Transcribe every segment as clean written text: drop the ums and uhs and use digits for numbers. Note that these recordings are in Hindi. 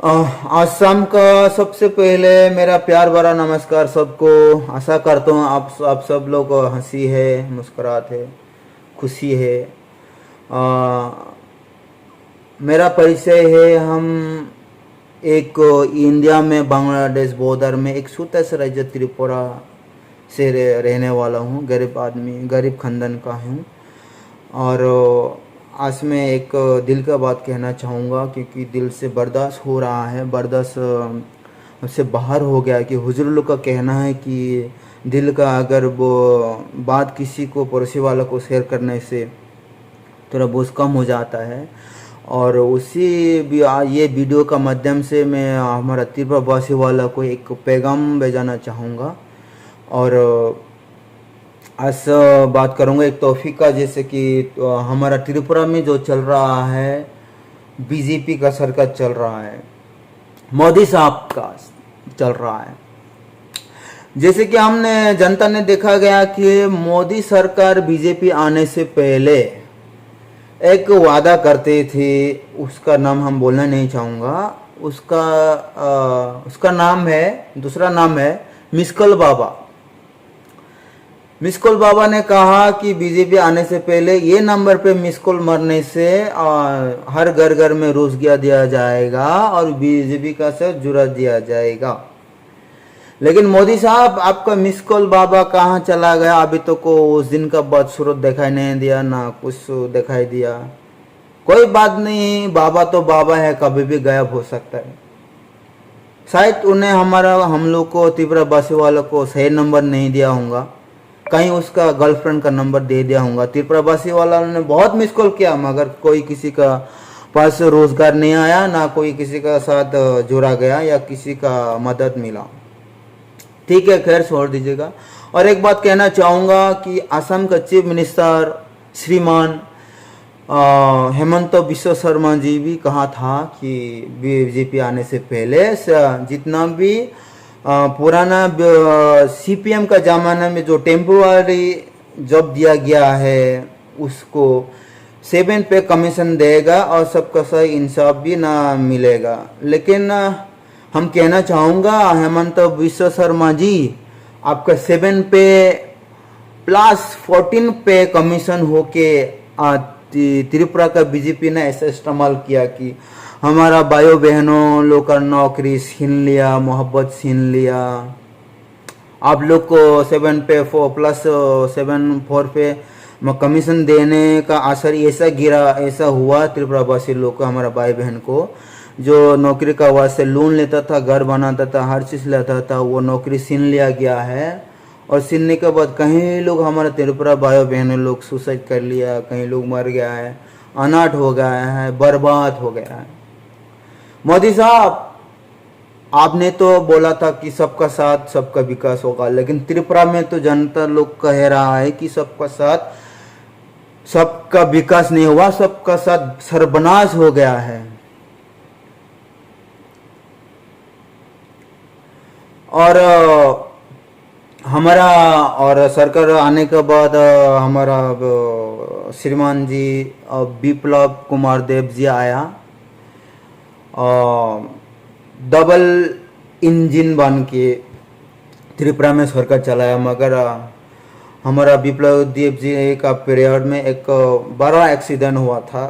आसाम का सबसे पहले मेरा प्यार भरा नमस्कार सबको। आशा करता हूँ आप सब लोग हंसी है, मुस्कुरात है, खुशी है। आ, मेरा परिचय है, हम एक इंडिया में बांग्लादेश बॉर्डर में एक छोटा सा राज्य त्रिपुरा से रहने वाला हूँ। गरीब आदमी, गरीब खानदान का हूँ। और आज मैं एक दिल का बात कहना चाहूँगा, क्योंकि दिल से बर्दाश्त हो रहा है, बर्दाश्त से बाहर हो गया। कि हुजूर लोग का कहना है कि दिल का अगर वो बात किसी को, पड़ोसी वालों को शेयर करने से थोड़ा बोझ कम हो जाता है। और उसी भी ये वीडियो का माध्यम से मैं हमारा त्रिपुरा वासी वाला को एक पैगाम भेजना चाहूँगा। और आज बात करूंगा एक तौफीक का, जैसे कि हमारा त्रिपुरा में जो चल रहा है, बीजेपी का सरकार चल रहा है, मोदी साहब का चल रहा है। जैसे कि हमने जनता ने देखा गया कि मोदी सरकार बीजेपी आने से पहले एक वादा करते थे, उसका नाम हम बोलना नहीं चाहूँगा। उसका नाम है, दूसरा नाम है मिस्कल बाबा। मिस कॉल बाबा ने कहा कि बीजेपी आने से पहले ये नंबर पे मिस कॉल मरने से हर घर घर में रोजगार दिया जाएगा और बीजेपी का से जुड़ा दिया जाएगा। लेकिन मोदी साहब, आपका मिस कॉल बाबा कहाँ चला गया? अभी तो को उस दिन का बदसूरत दिखाई नहीं दिया, ना कुछ दिखाई दिया। कोई बात नहीं, बाबा तो बाबा है, कभी भी गायब हो सकता है। शायद उन्हें हम लोग को, त्रिपुरा वासी वालों को सही नंबर नहीं दिया होगा, कहीं उसका गर्लफ्रेंड का नंबर दे दिया होगा। त्रिपुरावासी वाला ने बहुत मिस कॉल किया, मगर कोई किसी का पास रोजगार नहीं आया, ना कोई किसी का साथ जुड़ा गया या किसी का मदद मिला। ठीक है, खैर छोड़ दीजिएगा। और एक बात कहना चाहूँगा कि असम का चीफ मिनिस्टर श्रीमान हेमंत बिश्व शर्मा जी भी कहा था कि बीजेपी आने से पहले जितना भी पुराना सीपीएम का ज़माना में जो टेम्पोररी जॉब दिया गया है, उसको 7 पे कमीशन देगा और सबका सही इंसाफ भी ना मिलेगा। लेकिन हम कहना चाहूँगा हेमंत बिश्व शर्मा जी, आपका 7 पे प्लस 14 पे कमीशन होके त्रिपुरा का बीजेपी ने ऐसा इस्तेमाल किया कि हमारा भाइयों बहनों लोग का नौकरी छीन लिया, मोहब्बत छीन लिया। आप लोग को 7 पे 4 प्लस 7 4 पे कमीशन देने का असर ऐसा गिरा, ऐसा हुआ त्रिपुरावासी लोग को, हमारा भाई बहन को, जो नौकरी का वास्ते लोन लेता था, घर बनाता था, हर चीज़ लेता था, वो नौकरी छीन लिया गया है। और छीनने के बाद कहीं लोग, हमारे त्रिपुरा भाइयों बहनों लोग सुसाइड कर लिया, कहीं लोग मर गया है, अनाथ हो गया है, बर्बाद हो गया है। मोदी साहब, आपने तो बोला था कि सबका साथ सबका विकास होगा, लेकिन त्रिपुरा में तो जनता लोग कह रहा है कि सबका साथ सबका विकास नहीं हुआ, सबका साथ सर्वनाश हो गया है। और हमारा और सरकार आने के बाद हमारा श्रीमान जी विप्लव कुमार देव जी आया, डबल इंजन बन के त्रिपुरा में सरकार चलाया। मगर हमारा विप्लव देव जी का पीरियड में एक बड़ा एक्सीडेंट हुआ था।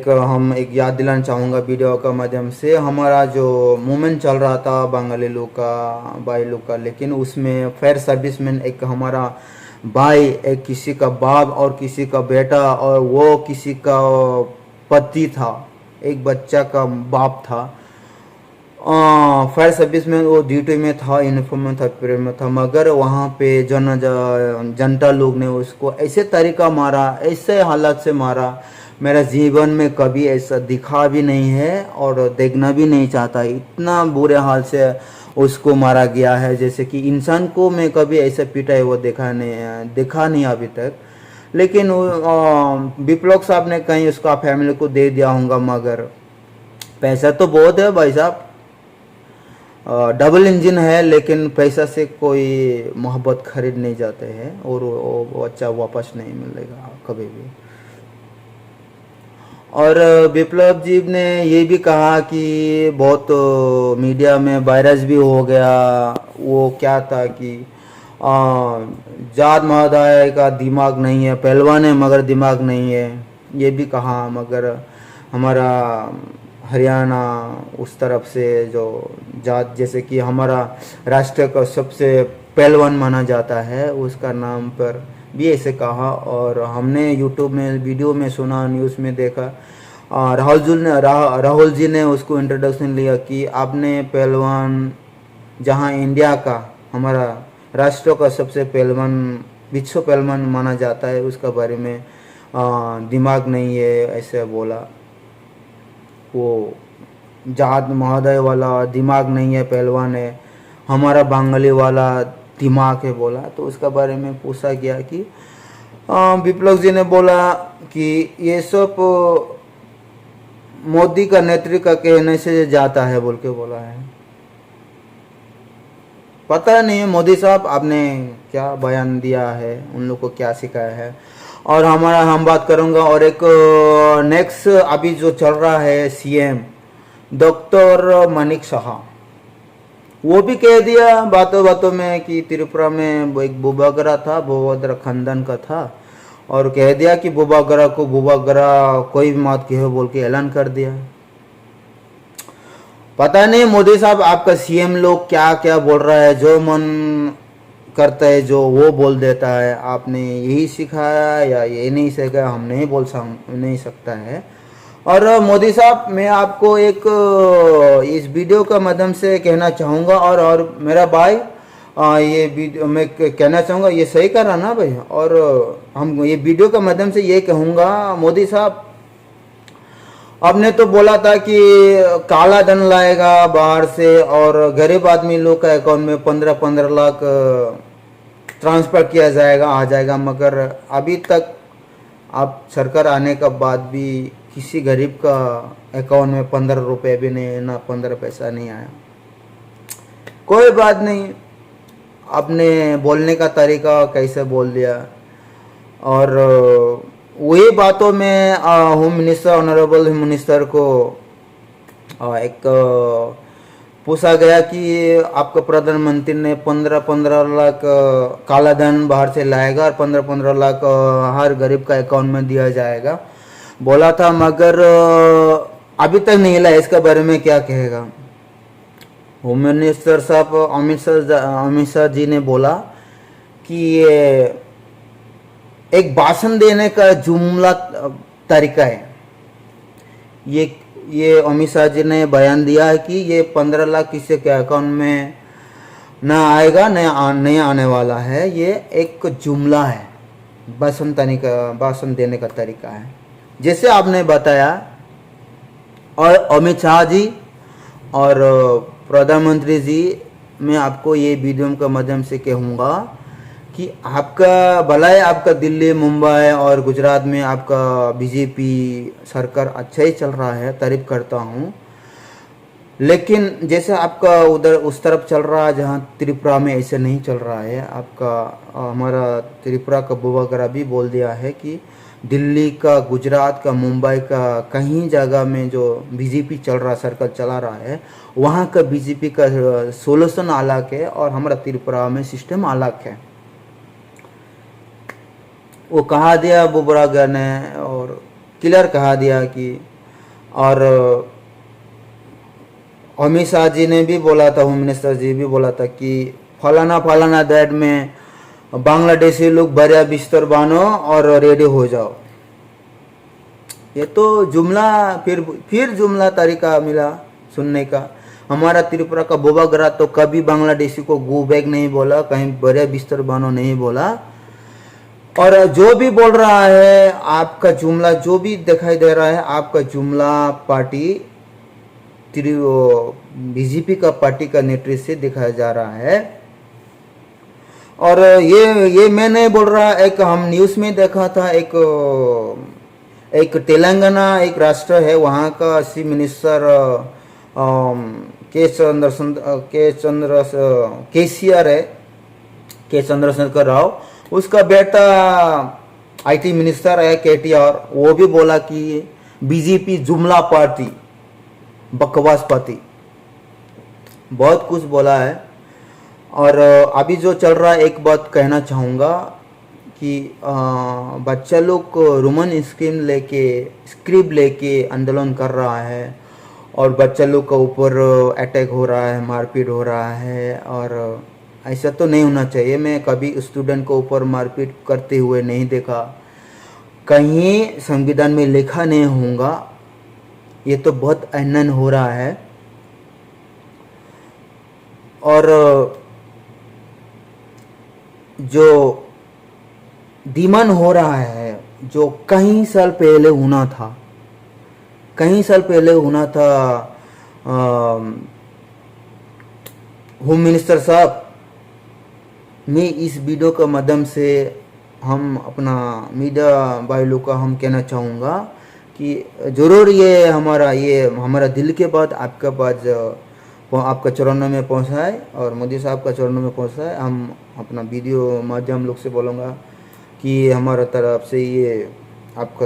हम एक याद दिलाना चाहूँगा वीडियो का माध्यम से। हमारा जो मूवमेंट चल रहा था बंगाली लोग का, भाई लोग का, लेकिन उसमें फायर सर्विसमैन एक हमारा भाई, एक किसी का बाप और किसी का बेटा, और वो किसी का पति था, एक बच्चा का बाप था। फायर सर्विस में वो ड्यूटी में था, यूनिफॉर्म में था, पीरियड में था, मगर वहाँ पे जनता लोग ने उसको ऐसे तरीका मारा, ऐसे हालत से मारा, मेरा जीवन में कभी ऐसा दिखा भी नहीं है और देखना भी नहीं चाहता। इतना बुरे हाल से उसको मारा गया है, जैसे कि इंसान को मैं कभी ऐसा पीटा है वो देखा नहीं अभी तक। लेकिन विप्लव साहब ने कहीं उसका फैमिली को दे दिया होगा, मगर पैसा तो बहुत है भाई साहब। डबल इंजन है, लेकिन पैसा से कोई मोहब्बत खरीद नहीं जाते हैं, और वो अच्छा वापस नहीं मिलेगा कभी भी। और विप्लव जी ने ये भी कहा कि बहुत मीडिया में वायरस भी हो गया। वो क्या था कि जाट महोदय का दिमाग नहीं है, पहलवान है मगर दिमाग नहीं है, ये भी कहा। मगर हमारा हरियाणा उस तरफ से जो जात, जैसे कि हमारा राष्ट्र का सबसे पहलवान माना जाता है, उसका नाम पर भी ऐसे कहा। और हमने यूट्यूब में वीडियो में सुना, न्यूज़ में देखा। राहुल जी ने उसको इंट्रोडक्शन लिया कि आपने पहलवान, जहां इंडिया का, हमारा राष्ट्र का सबसे पहलवान, विश्व पहलवान माना जाता है, उसका बारे में दिमाग नहीं है ऐसे बोला। वो जाट महोदय वाला दिमाग नहीं है, पहलवान है, हमारा बंगाली वाला दिमाग है बोला। तो उसका बारे में पूछा गया कि विप्लव जी ने बोला कि ये सब मोदी का नेतृत्व का कहने से जाता है बोल के बोला है। पता नहीं मोदी साहब आपने क्या बयान दिया है, उन लोग को क्या सिखाया है। और हम बात करूंगा। और एक नेक्स्ट अभी जो चल रहा है सीएम डॉक्टर मानिक शाह, वो भी कह दिया बातों बातों में कि त्रिपुरा में एक बुबागरा था, बुबागरा खानदान का था, और कह दिया कि बुबागरा को बुबागरा कोई भी मत कहो बोल के ऐलान कर दिया। पता नहीं मोदी साहब आपका सीएम लोग क्या क्या बोल रहा है, जो मन करता है जो वो बोल देता है। आपने यही सिखाया या ये नहीं सिखाया, हम नहीं सकता है। और मोदी साहब, मैं आपको एक इस वीडियो का माध्यम से कहना चाहूँगा। और मेरा भाई, ये वीडियो मैं कहना चाहूँगा, ये सही कर रहा ना भाई। और हम ये वीडियो के माध्यम से ये कहूँगा, मोदी साहब आपने तो बोला था कि काला धन लाएगा बाहर से और गरीब आदमी लोग का अकाउंट में 15-15 लाख ट्रांसफर किया जाएगा, आ जाएगा। मगर अभी तक आप सरकार आने के बाद भी किसी गरीब का अकाउंट में 15 रुपये भी नहीं, ना 15 पैसा नहीं आया। कोई बात नहीं, आपने बोलने का तरीका कैसे बोल दिया। और वही बातों में home minister, honourable home minister को एक पूछा गया कि आपका प्रधानमंत्री ने 15-15 लाख काला धन बाहर से लाएगा और 15-15 लाख हर गरीब का अकाउंट में दिया जाएगा बोला था, मगर अभी तक नहीं लाया। इसके बारे में क्या कहेगा? होम मिनिस्टर साहब अमित शाह जी ने बोला कि ये एक भाषण देने का जुमला तरीका है। ये अमित शाह जी ने बयान दिया है कि ये 15 लाख किसी के अकाउंट में ना आएगा, नहीं आने वाला है। ये एक जुमला है, भाषण देने का तरीका है, जैसे आपने बताया। और अमित शाह जी और प्रधानमंत्री जी, मैं आपको ये वीडियो के माध्यम से कहूँगा कि आपका भलाई, आपका दिल्ली, मुंबई और गुजरात में आपका बीजेपी सरकार अच्छा ही चल रहा है, तारीफ करता हूँ। लेकिन जैसे आपका उधर उस तरफ चल रहा है, जहाँ त्रिपुरा में ऐसे नहीं चल रहा है। आपका हमारा त्रिपुरा का बुबागरा भी बोल दिया है कि दिल्ली का, गुजरात का, मुंबई का कहीं जगह में जो बीजेपी चल रहा, सरकार चला रहा है, वहाँ का बीजेपी का सोल्यूशन अलग है और हमारा त्रिपुरा में सिस्टम अलग है। वो कहा दिया बुबागरा ने, और क्लियर कहा दिया कि। और अमित शाह जी ने भी बोला था, होम मिनिस्टर जी भी बोला था कि फलाना दैट में बांग्लादेशी लोग बढ़िया बिस्तर बानो और रेडी हो जाओ। ये तो जुमला, फिर जुमला तरीका मिला सुनने का। हमारा त्रिपुरा का बुबागरा तो कभी बांग्लादेशी को गो बैग नहीं बोला, कहीं बढ़िया बिस्तर बानो नहीं बोला। और जो भी बोल रहा है, आपका जुमला जो भी दिखाई दे रहा है, आपका जुमला पार्टी बीजेपी का पार्टी का नेतृत्व से दिखाया जा रहा है। और ये मैं नहीं बोल रहा, एक हम न्यूज़ में देखा था, एक तेलंगाना एक राष्ट्र है, वहाँ का चीफ मिनिस्टर केसीआर है, के चंद्रशेखर राव, उसका बेटा आईटी मिनिस्टर है केटीआर। वो भी बोला कि बीजेपी जुमला पार्टी, बकवास पार्टी, बहुत कुछ बोला है। और अभी जो चल रहा है, एक बात कहना चाहूँगा कि बच्चा लोग को रोमन स्क्रिप्ट लेके आंदोलन कर रहा है और बच्चा लोग के ऊपर अटैक हो रहा है, मारपीट हो रहा है। और ऐसा तो नहीं होना चाहिए। मैं कभी स्टूडेंट को ऊपर मारपीट करते हुए नहीं देखा, कहीं संविधान में लिखा नहीं होगा। ये तो बहुत अन्याय हो रहा है। और जो डिमांड हो रहा है, जो कई साल पहले होना था, होम मिनिस्टर साहब, मैं इस वीडियो के माध्यम से हम अपना मीडिया भाई लोग का हम कहना चाहूँगा कि ज़रूर ये हमारा दिल के बात आपके पास आपका चरणों में पहुँचाए और मोदी साहब का चरणों में पहुँचाए। हम अपना वीडियो माध्यम लोग से बोलूँगा कि हमारा तरफ से ये आपका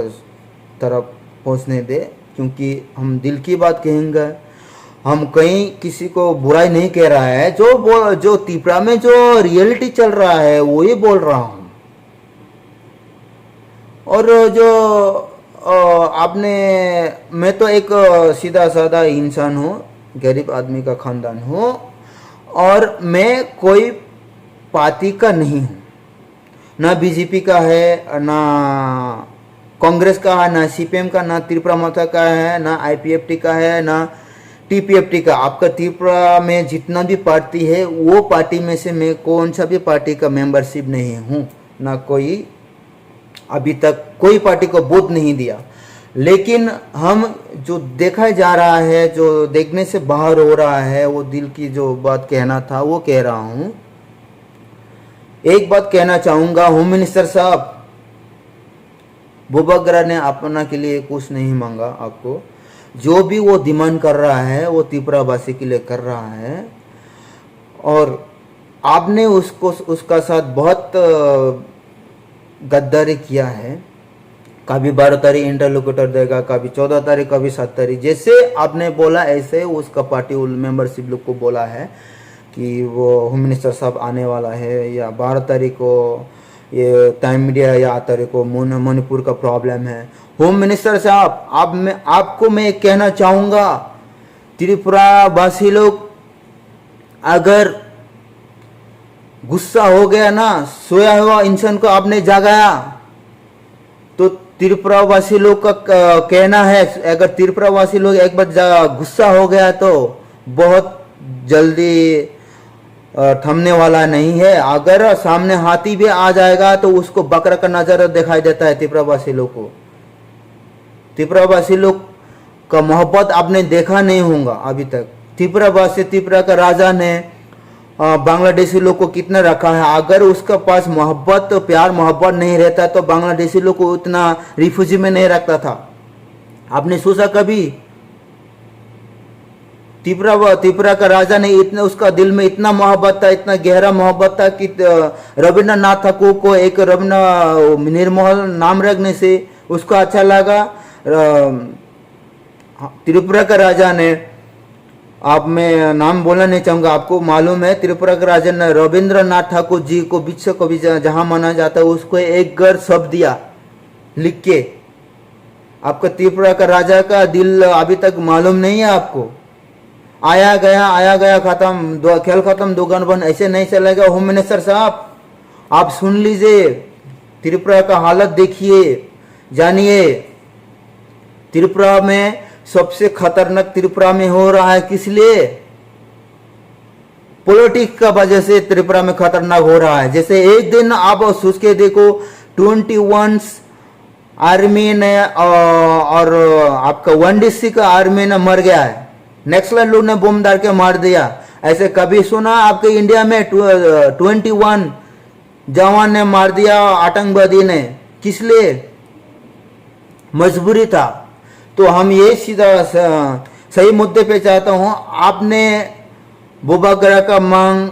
तरफ पहुँचने दे, क्योंकि हम दिल की बात कहेंगे। हम कहीं किसी को बुराई नहीं कह रहा है, जो त्रिपुरा में जो रियलिटी चल रहा है वो ही बोल रहा हूँ। और जो मैं तो एक सीधा साधा इंसान हूँ, गरीब आदमी का खानदान हूँ, और मैं कोई पार्टी का नहीं हूँ, ना बीजेपी का है, ना कांग्रेस का है, ना सीपीएम का, ना त्रिपुरा माता का है, ना आईपीएफटी का है, ना टीपीएफटी का। आपका त्रिपुरा में जितना भी पार्टी है वो पार्टी में से मैं कौन सा भी पार्टी का मेंबरशिप नहीं हूँ, ना कोई अभी तक कोई पार्टी को वोट नहीं दिया। लेकिन हम जो देखा जा रहा है, जो देखने से बाहर हो रहा है, वो दिल की जो बात कहना था वो कह रहा हूँ। एक बात कहना चाहूँगा, होम मिनिस्टर साहब, बुबागरा ने अपना के लिए कुछ नहीं मांगा आपको। जो भी वो डिमांड कर रहा है वो त्रिपुरा वासी के लिए कर रहा है, और आपने उसका साथ बहुत गद्दारी किया है। कभी 12 तारीख इंटरलोकेटर देगा, कभी 14 तारीख, कभी 7 तारीख, जैसे आपने बोला ऐसे उसका पार्टी मेंबरशिप लोग को बोला है कि वो होम मिनिस्टर साहब आने वाला है, या 12 तारीख को ये टाइम मीडिया, या 8 तारीख को मणिपुर का प्रॉब्लम है। होम मिनिस्टर साहब, आपको मैं कहना चाहूँगा, त्रिपुरा वासी लोग अगर गुस्सा हो गया ना, सोया हुआ इंसान को आपने जगाया, तो त्रिपुरा वासी लोग का कहना है, अगर त्रिपुरा वासी लोग एक बार गुस्सा हो गया तो बहुत जल्दी थमने वाला नहीं है। अगर सामने हाथी भी आ जाएगा तो उसको बकरा का नजर दिखाई देता है त्रिपुरा वासी लोग को। त्रिपुरा वासी लोग का मोहब्बत आपने देखा नहीं होगा अभी तक। त्रिपुरा का राजा ने बांग्लादेशी लोग को कितना रखा है। अगर उसका पास मोहब्बत, प्यार मोहब्बत नहीं रहता तो बांग्लादेशी लोग को उतना रिफ्यूजी में नहीं रखता था। आपने सोचा कभी? त्रिपुरा का राजा ने इतना, उसका दिल में इतना मोहब्बत था, इतना गहरा मोहब्बत था कि रविन्द्रनाथ ठाकुर को एक निर्मोहल नाम रखने से उसको अच्छा लगा। त्रिपुरा का राजा ने, आप मैं नाम बोलना नहीं चाहूंगा, आपको मालूम है, त्रिपुरा के राजा ने रविन्द्रनाथ ठाकुर जी को विश्व कवि जहां माना जाता है उसको एक घर सब दिया लिख के। आपका त्रिपुरा का राजा का दिल अभी तक मालूम नहीं है आपको। आया गया खत्म, खेल खत्म, दुकान बंद, ऐसे नहीं चलेगा। होम मिनिस्टर साहब, आप सुन लीजिए, त्रिपुरा का हालत देखिए, जानिए। त्रिपुरा में सबसे खतरनाक त्रिपुरा में हो रहा है, किस लिए? पॉलिटिक्स का वजह से त्रिपुरा में खतरनाक हो रहा है। जैसे एक दिन आप सोच के देखो, 21 आर्मी ने और आपका 1DC का आर्मी ने मर गया है, नक्सली लोग ने बम डाल के मार दिया। ऐसे कभी सुना आपके इंडिया में 21 जवान ने मार दिया आतंकवादी ने? किस लिए? मजबूरी था। तो हम ये सीधा सही मुद्दे पे चाहता हूं, आपने बुबागरा का मांग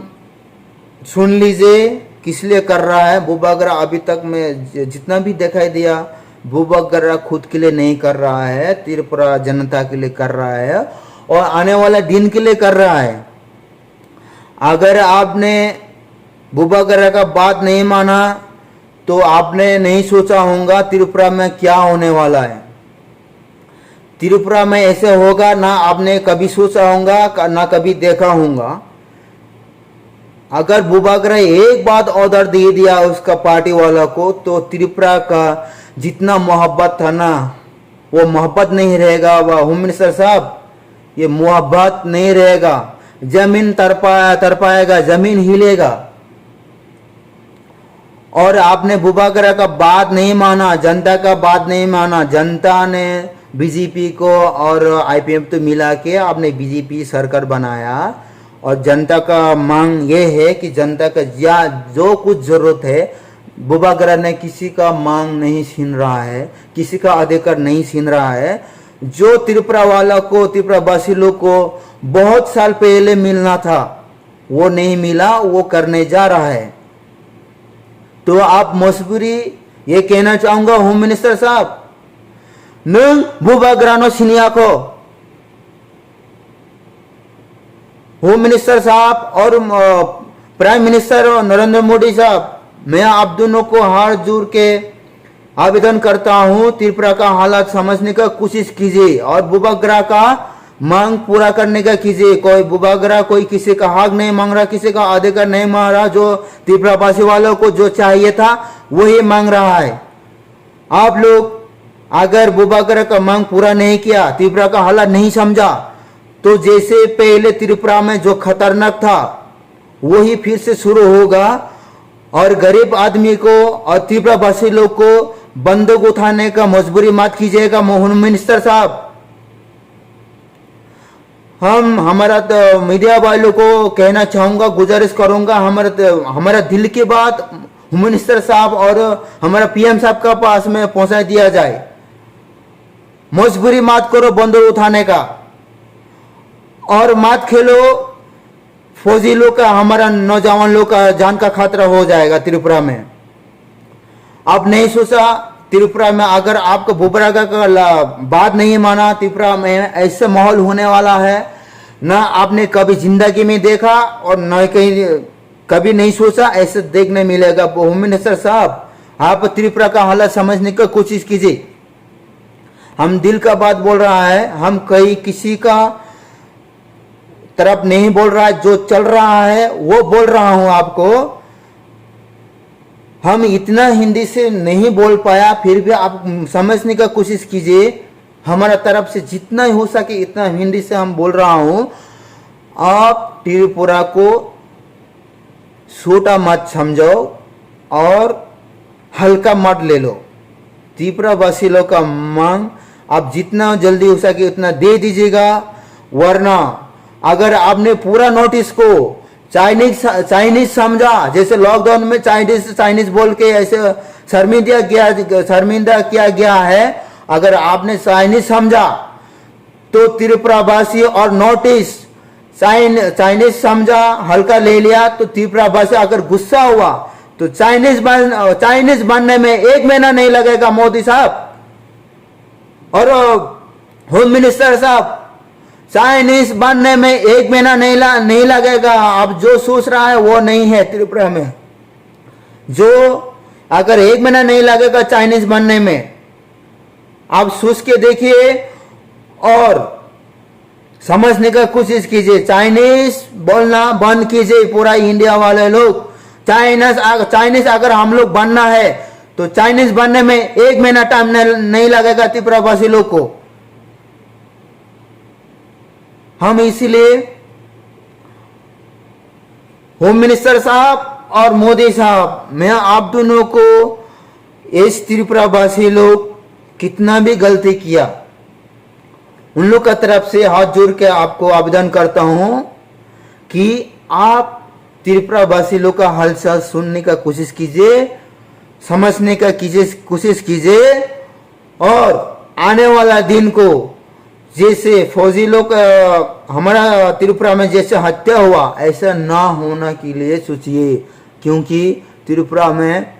सुन लीजिए, किस लिए कर रहा है। बुबागरा अभी तक में जितना भी दिखाई दिया, बुबागरा खुद के लिए नहीं कर रहा है, त्रिपुरा जनता के लिए कर रहा है और आने वाला दिन के लिए कर रहा है। अगर आपने बुबागरा का बात नहीं माना तो आपने नहीं सोचा होगा त्रिपुरा में क्या होने वाला है। त्रिपुरा में ऐसे होगा ना आपने कभी सोचा होगा ना कभी देखा होगा। अगर बुबागरा एक बात ऑर्डर दे दिया उसका पार्टी वाला को तो त्रिपुरा का जितना मोहब्बत था ना वो मोहब्बत नहीं रहेगा। वह होम मिनिस्टर साहब, ये मोहब्बत नहीं रहेगा। जमीन तरपाएगा, जमीन हिलेगा। और आपने बुबागरा का बात नहीं माना, जनता का बात नहीं माना। जनता ने बीजेपी को और आईपीएफ तो मिला के आपने बीजेपी सरकार बनाया और जनता का मांग ये है कि जनता का जो कुछ जरूरत है बुबागरा ने किसी का मांग नहीं छीन रहा है, किसी का अधिकार नहीं छीन रहा है। जो त्रिपुरा वाला को, त्रिपुरा वासी लोग को बहुत साल पहले मिलना था वो नहीं मिला, वो करने जा रहा है। तो आप मजबूरी ये कहना चाहूंगा होम मिनिस्टर साहब, नों बुबागरानो सिनियाको। होम मिनिस्टर साहब और प्राइम मिनिस्टर नरेंद्र मोदी साहब, मैं आप दोनों को हाथ जोड़ के आवेदन करता हूं, त्रिपुरा का हालात समझने का कोशिश कीजिए और बुबागरा का मांग पूरा करने का कीजिए। कोई बुबागरा कोई किसी का हक नहीं मांग रहा, किसी का अधिकार नहीं मांग रहा। जो त्रिपुरा वासी वालों को जो चाहिए था वही मांग रहा है। आप लोग अगर बुबागरा का मांग पूरा नहीं किया, त्रिपुरा का हालात नहीं समझा तो जैसे पहले त्रिपुरा में जो खतरनाक था वही फिर से शुरू होगा और गरीब आदमी को और त्रिपुरा वासी लोग को बंदूक उठाने का मजबूरी मत कीजिएगा। होम मिनिस्टर साहब, हमारा तो मीडिया वालों को कहना चाहूंगा, गुजारिश करूंगा, हमारा दिल की बात होम मिनिस्टर साहब और हमारा पीएम साहब का पास में पहुंचा दिया जाए। मजबूरी मत करो बंदूक उठाने का और मत खेलो फौजी लोग का, हमारा नौजवान लोग का जान का खतरा हो जाएगा त्रिपुरा में। आप नहीं सोचा त्रिपुरा में अगर आपका बुबागरा का बात नहीं माना, त्रिपुरा में ऐसा माहौल होने वाला है ना आपने कभी जिंदगी में देखा और न कहीं कभी नहीं सोचा, ऐसे देखने मिलेगा। होम मिनिस्टर साहब, आप त्रिपुरा का हालत समझने की कोशिश कीजिए। हम दिल का बात बोल रहा है, हम कहीं किसी का तरफ नहीं बोल रहा है, जो चल रहा है वो बोल रहा हूं आपको। हम इतना हिंदी से नहीं बोल पाया, फिर भी आप समझने का कोशिश कीजिए। हमारा तरफ से जितना हो सके इतना हिंदी से हम बोल रहा हूं। आप त्रिपुरा को छोटा मत समझो और हल्का मत ले लो। त्रिपुरा वासी लोग का मांग आप जितना जल्दी हो सके उतना दे दीजिएगा, वरना अगर आपने पूरा नोटिस को चाइनीज समझा, जैसे लॉकडाउन में चाइनीज बोल के ऐसे शर्मिंदा किया गया है, अगर आपने चाइनीज समझा तो त्रिपुरा वासी और नोटिस चाइनीज समझा, हल्का ले लिया तो त्रिपुरा वासी अगर गुस्सा हुआ तो चाइनीज बनने में 1 महीना नहीं लगेगा मोदी साहब और होम मिनिस्टर साहब। चाइनीज बनने में 1 महीना नहीं लगेगा। अब जो सोच रहा है वो नहीं है त्रिपुरा में। जो अगर 1 महीना नहीं लगेगा चाइनीज बनने में, आप सोच के देखिए और समझने का कोशिश कीजिए। चाइनीज बोलना बंद कीजिए पूरा इंडिया वाले लोग। चाइनीज अगर हम लोग बनना है तो चाइनीज बनने में 1 महीना टाइम नहीं लगेगा त्रिपुरा वासी लोग को। हम इसीलिए होम मिनिस्टर साहब और मोदी साहब, मैं आप दोनों को इस त्रिपुरा वासी लोग कितना भी गलती किया उन लोग का तरफ से हाथ जोड़ के आपको आवेदन करता हूं कि आप त्रिपुरा वासी लोग का हालचाल सुनने का कोशिश कीजिए, समझने का कोशिश कीजिए और आने वाला दिन को जैसे फौजी लोग हमारा त्रिपुरा में जैसे हत्या हुआ ऐसा ना होना के लिए सोचिए, क्योंकि त्रिपुरा में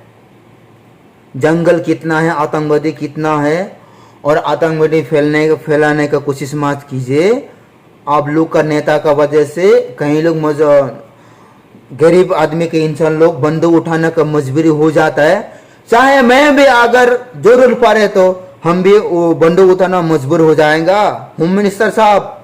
जंगल कितना है, आतंकवादी कितना है, और आतंकवादी फैलाने का कोशिश मत कीजिए। आप लोग का नेता का वजह से कई लोग गरीब आदमी के इंसान लोग बंदूक उठाने का मजबूरी हो जाता है। चाहे मैं भी अगर जरूर पड़े तो हम भी वो बंदूक उठाना मजबूर हो जाएगा। होम मिनिस्टर साहब,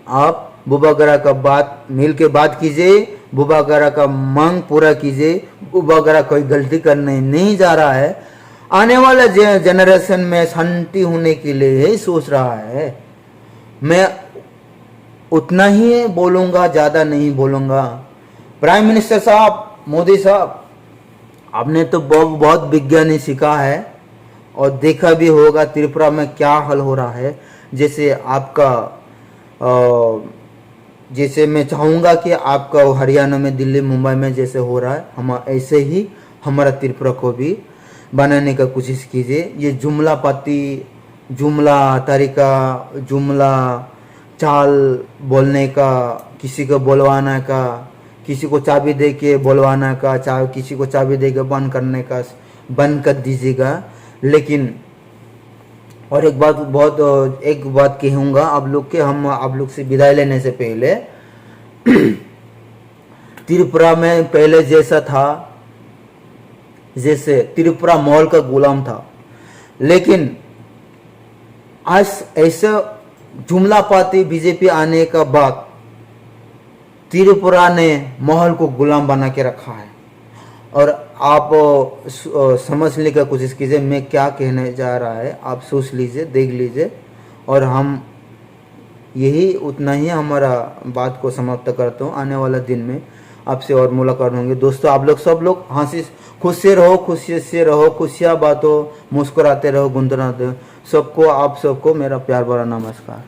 आप बुबागरा का बात मिल के बात कीजिए, बुबागरा का मांग पूरा कीजिए। बुबागरा कोई गलती करने नहीं जा रहा है, आने वाला जनरेशन में शांति होने के लिए ही सोच रहा है। मैं उतना ही बोलूंगा, ज्यादा नहीं बोलूंगा। प्राइम मिनिस्टर साहब, मोदी साहब, आपने तो बहुत विज्ञानी सीखा है और देखा भी होगा त्रिपुरा में क्या हल हो रहा है। जैसे आपका जैसे मैं चाहूँगा कि आपका हरियाणा में, दिल्ली, मुंबई में जैसे हो रहा है, हम ऐसे ही हमारा त्रिपुरा को भी बनाने का कोशिश कीजिए। ये जुमला पाती, जुमला तरीका, जुमला चाल बोलने का, किसी को बुलवाना का, किसी को चाबी दे के बुलवाना का, किसी को चाबी दे के बंद करने का बंद कर दीजिएगा। लेकिन और एक बात कहूँगा आप लोग के, हम आप लोग से विदाई लेने से पहले, त्रिपुरा में पहले जैसा था, जैसे त्रिपुरा मॉल का गुलाम था, लेकिन आज ऐसा जुमला पाती बीजेपी आने का बाद त्रिपुरा ने माहौल को गुलाम बना के रखा है। और आप समझने का कोशिश कीजिए मैं क्या कहने जा रहा है, आप सोच लीजिए, देख लीजिए, और हम यही उतना ही हमारा बात को समाप्त करता हूँ। आने वाला दिन में आपसे और मुलाकात होंगे। दोस्तों, आप लोग सब लोग खुश से रहो, खुशी से रहो, खुशियाँ बातों, मुस्कुराते रहो, गुनगुनाते रहो। सबको, आप सबको मेरा प्यार भरा नमस्कार।